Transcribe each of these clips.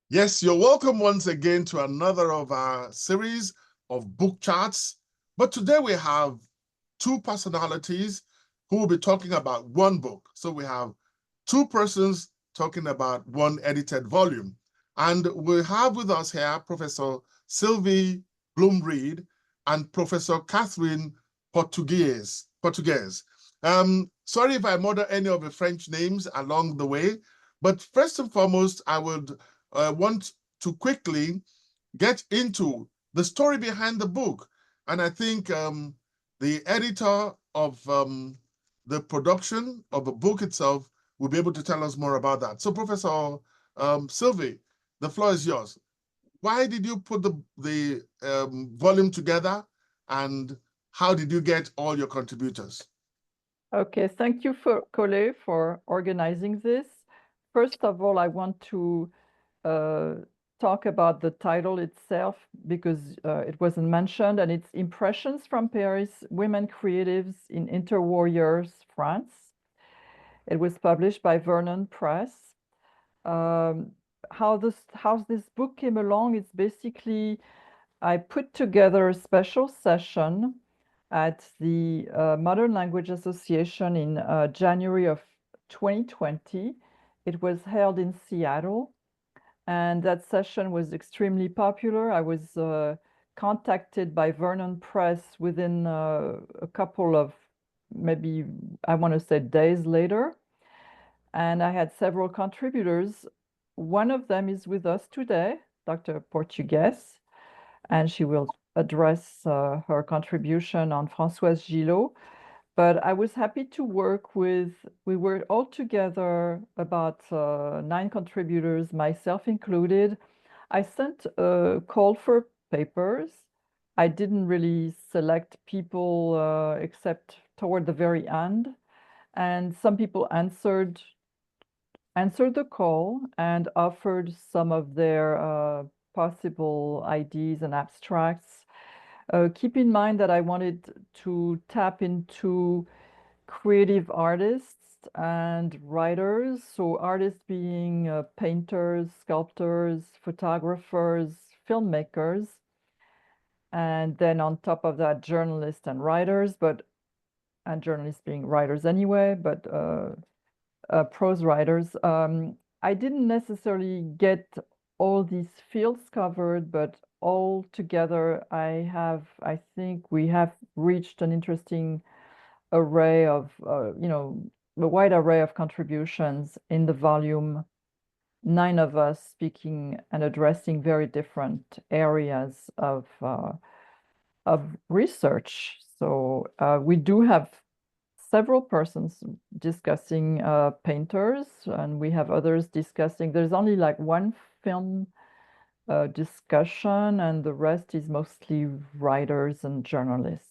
Yes, you're welcome once again to another of our series of book charts. But today we have two personalities who will be talking about one book. So we have two persons talking about one edited volume. And we have with us here Professor Sylvie Blum-Reid and Professor Catherine Portugues. Sorry if I murder any of the French names along the way, but first and foremost, I would want to quickly get into the story behind the book. And I think the editor of the production of the book itself will be able to tell us more about that. So, Professor Sylvie, the floor is yours. Why did you put the volume together, and how did you get all your contributors? Okay, thank you for Colette for organizing this. First of all, I want to uh, talk about the title itself because it wasn't mentioned, and it's Impressions from Paris, Women Creatives in Interwar France. It was published by Vernon Press. Um, how this book came along, it's basically I put together a special session at the Modern Language Association in January of 2020. It was held in Seattle, and that session was extremely popular. I was contacted by Vernon Press within a couple of, maybe I want to say, days later, and I had several contributors. One of them is with us today, Dr. Portugues, and she will address her contribution on Françoise Gillot. But I was happy to work with, we were all together about 9 contributors, myself included. I sent a call for papers. I didn't really select people except toward the very end. And some people answered the call and offered some of their possible ideas and abstracts. Keep in mind that I wanted to tap into creative artists and writers. So, artists being painters, sculptors, photographers, filmmakers, and then on top of that, journalists and writers, and journalists being writers anyway, but prose writers. I didn't necessarily get all these fields covered, but all together, I think we have reached an interesting array of, a wide array of contributions in the volume. 9 of us speaking and addressing very different areas of research. So we do have several persons discussing painters, and we have others discussing. There's only like one film discussion, and the rest is mostly writers and journalists.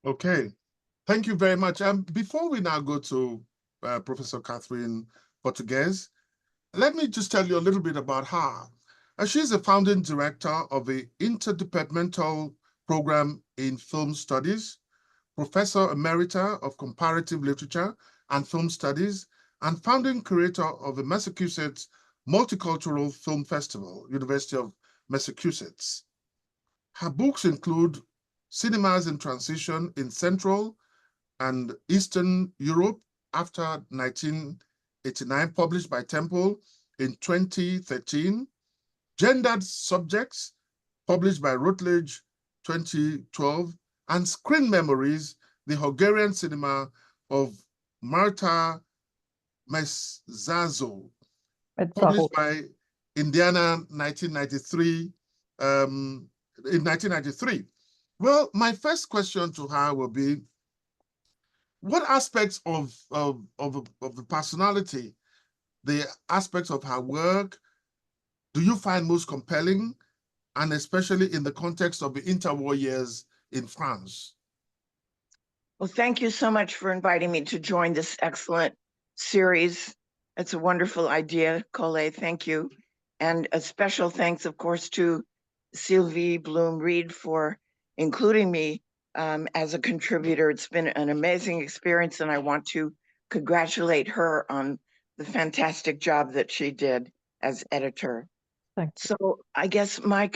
Okay, thank you very much. Before we now go to Professor Catherine Portugues, let me just tell you a little bit about her. She's the founding director of the Interdepartmental Program in Film Studies, Professor Emerita of Comparative Literature and Film Studies, and founding curator of the Massachusetts Multicultural Film Festival, University of Massachusetts. Her books include Cinemas in Transition in Central and Eastern Europe after 1989, published by Temple in 2013, Gendered Subjects, published by Routledge 2012, and Screen Memories, the Hungarian cinema of Marta Mesazo, published by Indiana 1993, in 1993. Well, my first question to her will be, what aspects of the personality, the aspects of her work, do you find most compelling, and especially in the context of the interwar years in France? Well, thank you so much for inviting me to join this excellent series. It's a wonderful idea, Colette. Thank you. And a special thanks, of course, to Sylvie Blum-Reid for including me as a contributor. It's been an amazing experience, and I want to congratulate her on the fantastic job that she did. as editor. Thank you. So I guess my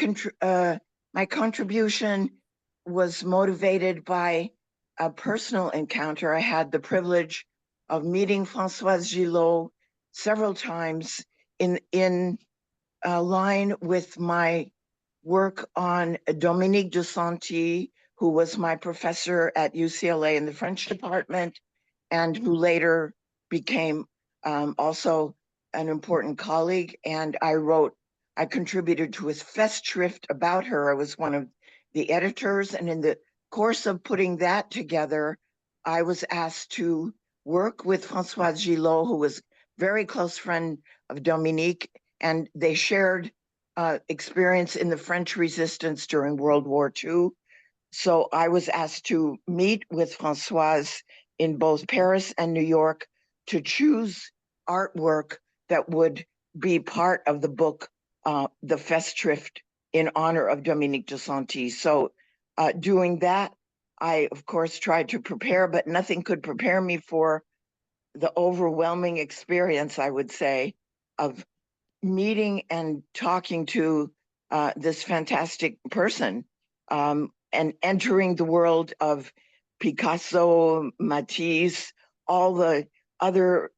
contribution was motivated by a personal encounter. I had the privilege of meeting Françoise Gillot several times in line with my work on Dominique de Santi, who was my professor at UCLA in the French department, and who later became also an important colleague. And I contributed to his Festschrift about her. I was one of the editors. And in the course of putting that together, I was asked to work with Françoise Gillot, who was a very close friend of Dominique, and they shared experience in the French resistance during World War II. So I was asked to meet with Françoise in both Paris and New York to choose artwork that would be part of the book, the Festschrift, in honor of Dominique de Santi. So doing that, I, of course, tried to prepare, but nothing could prepare me for the overwhelming experience, I would say, of meeting and talking to this fantastic person and entering the world of Picasso, Matisse, all the other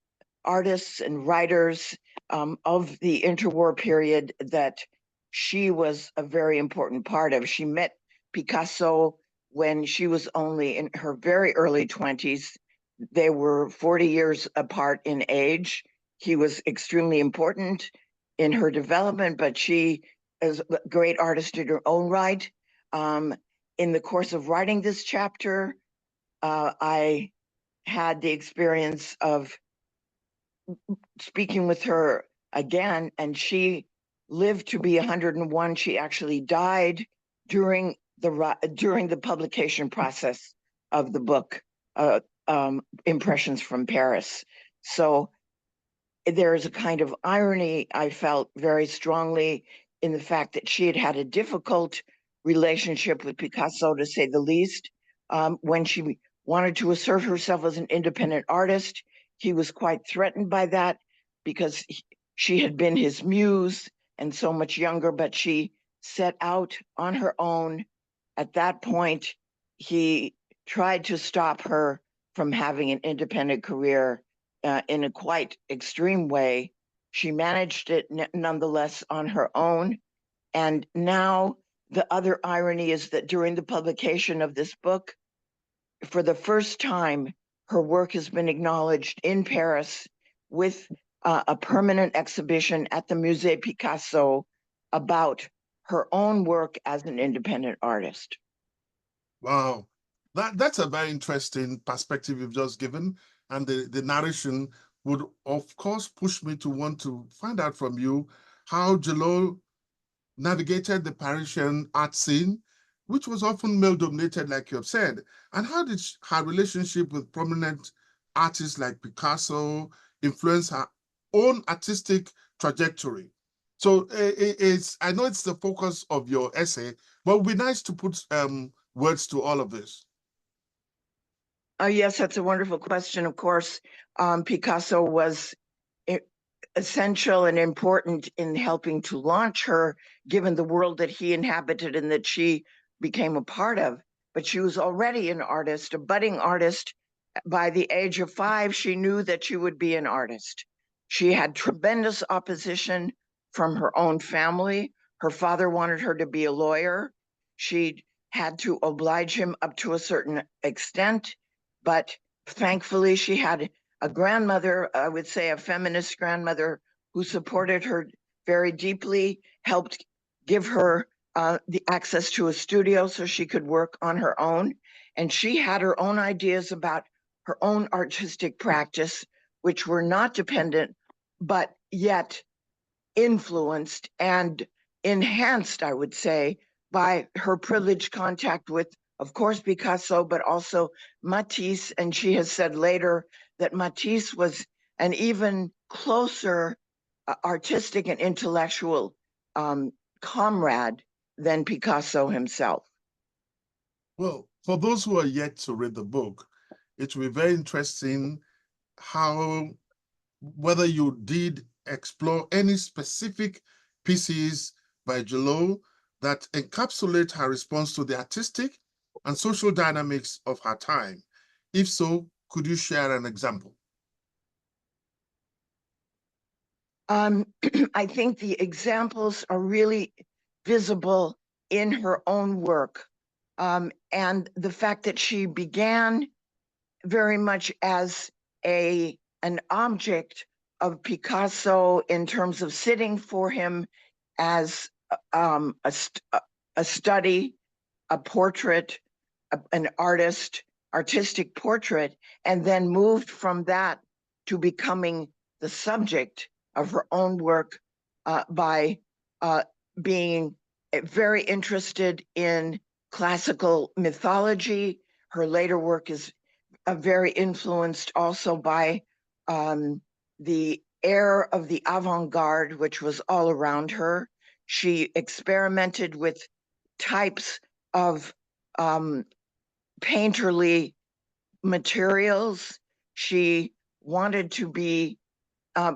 artists and writers of the interwar period that she was a very important part of. She met Picasso when she was only in her very early 20s. They were 40 years apart in age. He was extremely important in her development, but she is a great artist in her own right. In the course of writing this chapter, I had the experience of speaking with her again, and she lived to be 101. She actually died during the publication process of the book, Impressions from Paris. So there is a kind of irony I felt very strongly in the fact that she had had a difficult relationship with Picasso, to say the least. When she wanted to assert herself as an independent artist, he was quite threatened by that because she had been his muse and so much younger, but she set out on her own. At that point, he tried to stop her from having an independent career in a quite extreme way. She managed it nonetheless on her own. And now the other irony is that during the publication of this book, for the first time, her work has been acknowledged in Paris with a permanent exhibition at the Musée Picasso about her own work as an independent artist. Wow, that's a very interesting perspective you've just given. And the narration would, of course, push me to want to find out from you how Gillot navigated the Parisian art scene, which was often male-dominated, like you have said, and how did her relationship with prominent artists like Picasso influence her own artistic trajectory? So I know it's the focus of your essay, but it would be nice to put words to all of this. Yes, that's a wonderful question. Of course, Picasso was essential and important in helping to launch her, given the world that he inhabited and that she became a part of. But she was already an artist, a budding artist. By the age of 5, she knew that she would be an artist. She had tremendous opposition from her own family. Her father wanted her to be a lawyer. She had to oblige him up to a certain extent, but thankfully she had a grandmother, I would say a feminist grandmother, who supported her very deeply, helped give her the access to a studio so she could work on her own. And she had her own ideas about her own artistic practice, which were not dependent, but yet influenced and enhanced, I would say, by her privileged contact with, of course, Picasso, but also Matisse. And she has said later that Matisse was an even closer artistic and intellectual comrade than Picasso himself. Well, for those who are yet to read the book, it will be very interesting how, whether you did explore any specific pieces by Gillot that encapsulate her response to the artistic and social dynamics of her time? If so, could you share an example? I think the examples are really visible in her own work. And the fact that she began very much as an object of Picasso in terms of sitting for him as a study, a portrait, an artistic portrait, and then moved from that to becoming the subject of her own work by being very interested in classical mythology. Her later work is very influenced also by the air of the avant-garde, which was all around her. She experimented with types of painterly materials. She wanted to be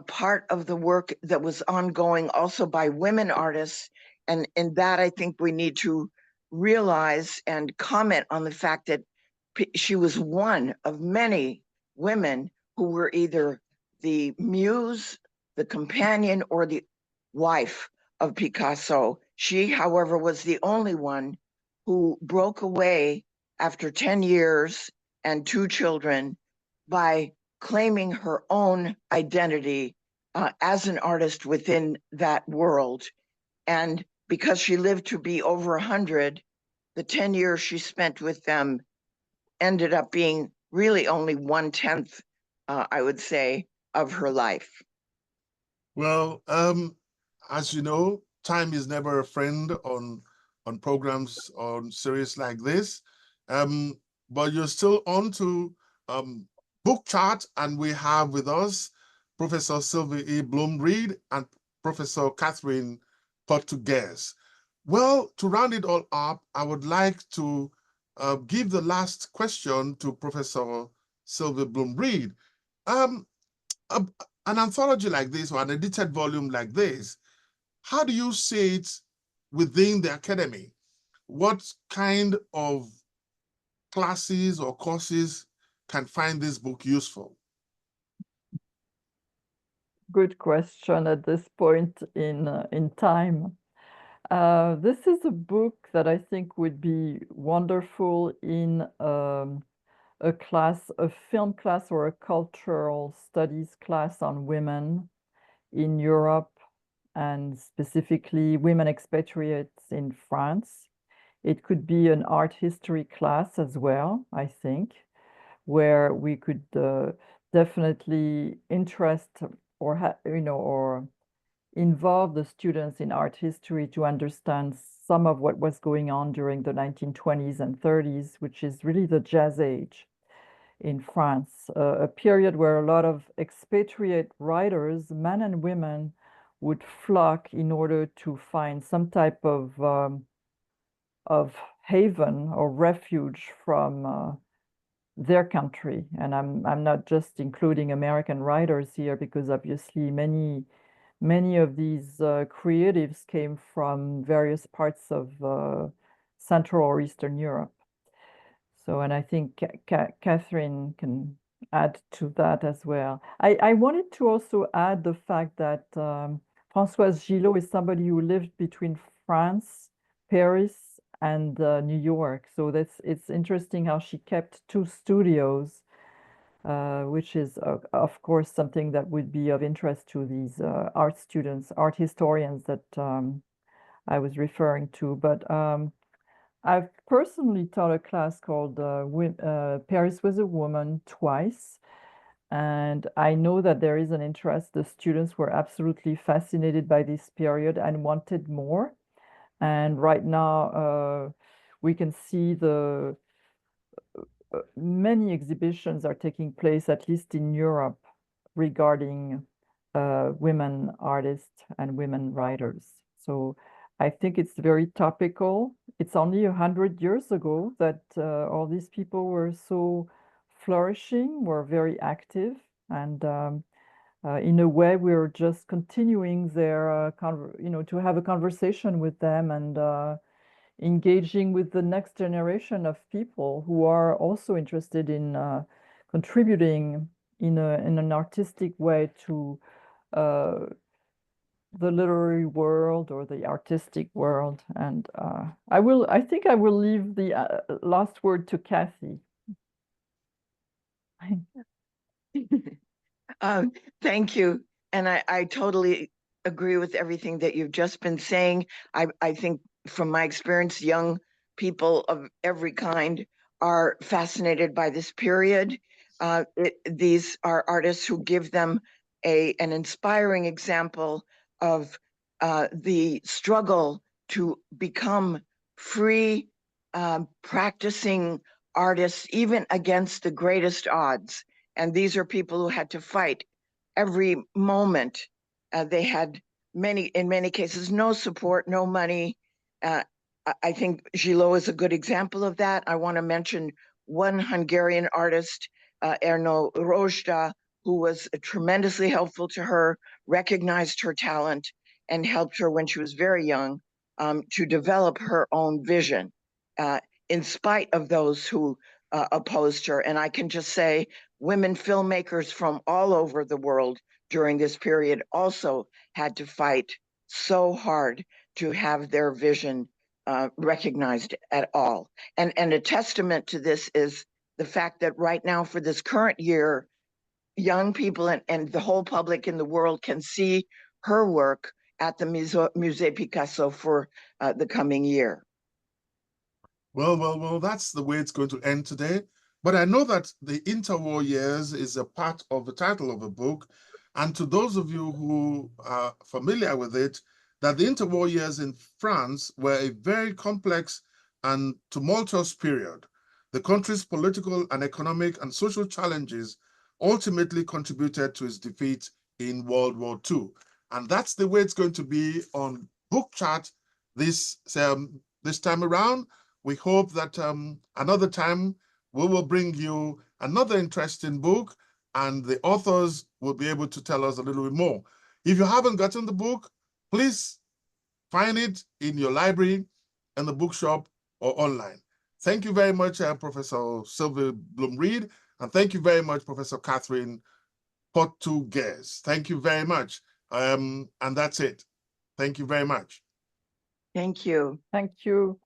part of the work that was ongoing also by women artists. And in that, I think we need to realize and comment on the fact that she was one of many women who were either the muse, the companion, or the wife of Picasso. She, however, was the only one who broke away after 10 years and 2 children by claiming her own identity as an artist within that world. And because she lived to be over 100, the 10 years she spent with them ended up being really only 1/10, I would say, of her life. Well, as you know, time is never a friend on programs on series like this. But you're still on to book chat, and we have with us Professor Sylvie E. Blum-Reid and Professor Catherine Portugues. Well, to round it all up, I would like to give the last question to Professor Sylvie Blum-Reid. Um, an anthology like this or an edited volume like this, how do you see it within the academy? What kind of classes or courses can find this book useful? Good question at this point in time. This is a book that I think would be wonderful in a class, a film class or a cultural studies class on women in Europe and specifically women expatriates in France. It could be an art history class as well, I think, where we could definitely interest or or involve the students in art history to understand some of what was going on during the 1920s and 30s, which is really the jazz age in France, a period where a lot of expatriate writers, men and women, would flock in order to find some type of haven or refuge from their country. And I'm not just including American writers here, because obviously many of these creatives came from various parts of Central or Eastern Europe. So, and I think Catherine can add to that as well. I wanted to also add the fact that Françoise Gillot is somebody who lived between France, Paris, and New York. So it's interesting how she kept 2 studios, which is, of course, something that would be of interest to these art students, art historians that I was referring to. But I've personally taught a class called Paris Was a Woman twice. And I know that there is an interest. The students were absolutely fascinated by this period and wanted more. And right now, we can see the many exhibitions are taking place, at least in Europe, regarding women artists and women writers. So I think it's very topical. It's only 100 years ago that all these people were so flourishing, were very active. And in a way, we're just continuing their, to have a conversation with them and engaging with the next generation of people who are also interested in contributing in an artistic way to the literary world or the artistic world. And I think I will leave the last word to Kathy. Thank you. And I totally agree with everything that you've just been saying. I think from my experience, young people of every kind are fascinated by this period. These are artists who give them an inspiring example of the struggle to become free, practicing artists, even against the greatest odds. And these are people who had to fight every moment. They had in many cases, no support, no money. I think Gillot is a good example of that. I want to mention one Hungarian artist, Erno Rozsda, who was tremendously helpful to her, recognized her talent, and helped her when she was very young to develop her own vision, in spite of those who opposed her. And I can just say, women filmmakers from all over the world during this period also had to fight so hard to have their vision recognized at all. And a testament to this is the fact that right now, for this current year, young people and the whole public in the world can see her work at the Musée Picasso for the coming year. Well, that's the way it's going to end today. But I know that the interwar years is a part of the title of the book. And to those of you who are familiar with it, that the interwar years in France were a very complex and tumultuous period. The country's political and economic and social challenges ultimately contributed to its defeat in World War II. And that's the way it's going to be on Book Chat this time around. We hope that another time we will bring you another interesting book and the authors will be able to tell us a little bit more. If you haven't gotten the book, please find it in your library, in the bookshop, or online. Thank you very much, Professor Sylvie Blum-Reid, and thank you very much, Professor Catherine Portuges. Thank you very much. And that's it. Thank you very much. Thank you. Thank you.